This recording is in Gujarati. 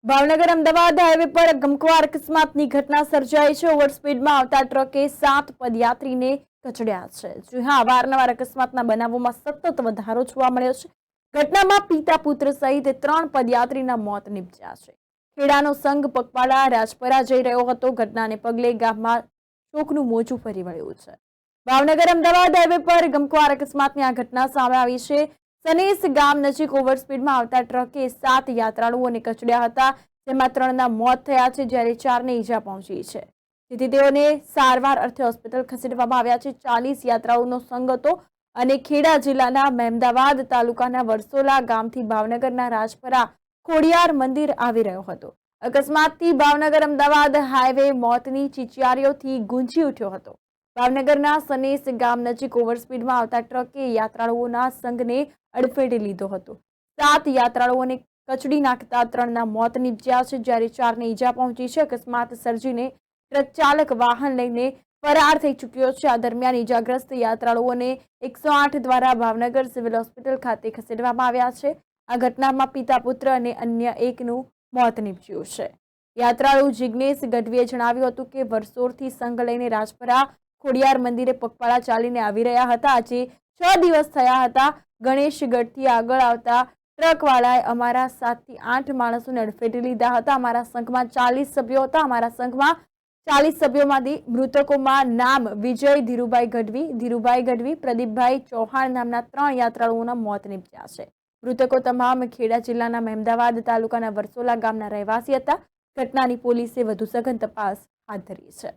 ભાવનગર અમદાવાદ હાઈવે પર ગમખ્વાર અકસ્માતની ઘટના સર્જાઈ છે। ઓવરસ્પીડમાં આવતા ટ્રકે 7 પદયાત્રીને કચડ્યા છે। જી હા, અવારનવાર અકસ્માતના બનાવોમાં સતત વધારો જોવા મળ્યો છે। ઘટનામાં પિતા પુત્ર સહિત 3 પદયાત્રીના મોત નીપજ્યા છે। ખેડાનો સંઘ પગપાળા રાજપરા જઈ રહ્યો હતો। ઘટનાને પગલે ગામમાં શોકનું મોજું ફરી વળ્યું છે। ભાવનગર અમદાવાદ હાઈવે પર ગમખ્વાર અકસ્માતની આ ઘટના સામે આવી છે। સનેસ ગામ નજીક ઓવરસ્પીડમાં આવતા ટ્રકે 7 યાત્રાળુઓને કચડ્યા હતા, જેમાં 3ના મોત થયા છે, જ્યારે 4ને ઈજા પહોંચી છે, જેથી તેઓને સારવાર અર્થે હોસ્પિટલ ખસેડવામાં આવ્યા છે। 40 યાત્રાળુઓનો સંઘ હતો અને ખેડા જિલ્લાના મહેમદાવાદ તાલુકાના વરસોલા ગામથી ભાવનગરના રાજપરા ખોડિયાર મંદિર આવી રહ્યો હતો। અકસ્માતથી ભાવનગર અમદાવાદ હાઈવે મોતની ચિચિયારીઓથી ગુંજી ઉઠ્યો હતો। ભાવનગરના સનેસ ગામ નજીક ઓવરસ્પીડમાં આવતા ટ્રકે યાત્રાળુઓના સંઘને અડફેટે લીધો હતો। 7 યાત્રાળુઓને કચડી નાખતા 3ના મોત નીપજ્યા છે, જ્યારે 4ને ઈજા પહોંચી છે। અકસ્માત સર્જીને ટ્રક ચાલક વાહન લઈને ફરાર થઈ ચૂક્યો છે। આ દરમિયાન ઈજાગ્રસ્ત યાત્રાળુઓને 108 દ્વારા ભાવનગર સિવિલ હોસ્પિટલ ખાતે ખસેડવામાં આવ્યા છે। આ ઘટનામાં પિતા પુત્ર અને અન્ય એકનું મોત નીપજ્યું છે। યાત્રાળુ જિગ્નેશ ગઢવીએ જણાવ્યું હતું કે વરસોરથી સંઘ લઈને રાજપરા ખોડિયાર મંદિરે પગપાળા ચાલીને આવી રહ્યા હતા। આજે 6 દિવસ થયા હતા। ગણેશગઢથી આગળ આવતા ટ્રકવાળાએ અમારા 7 થી 8 માણસોને અડફેટે લીધા હતા। અમારા સંઘમાં 40 સભ્યો હતા। અમારા સંઘમાં 40 સભ્યોમાંથી મૃતકોમાં નામ વિજય ધીરુભાઈ ગઢવી, પ્રદીપભાઈ ચૌહાણ નામના 3 યાત્રાળુઓના મોત નીપજ્યા છે। મૃતકો તમામ ખેડા જિલ્લાના મહેમદાવાદ તાલુકાના વરસોલા ગામના રહેવાસી હતા। ઘટનાની પોલીસે વધુ સઘન તપાસ હાથ ધરી છે।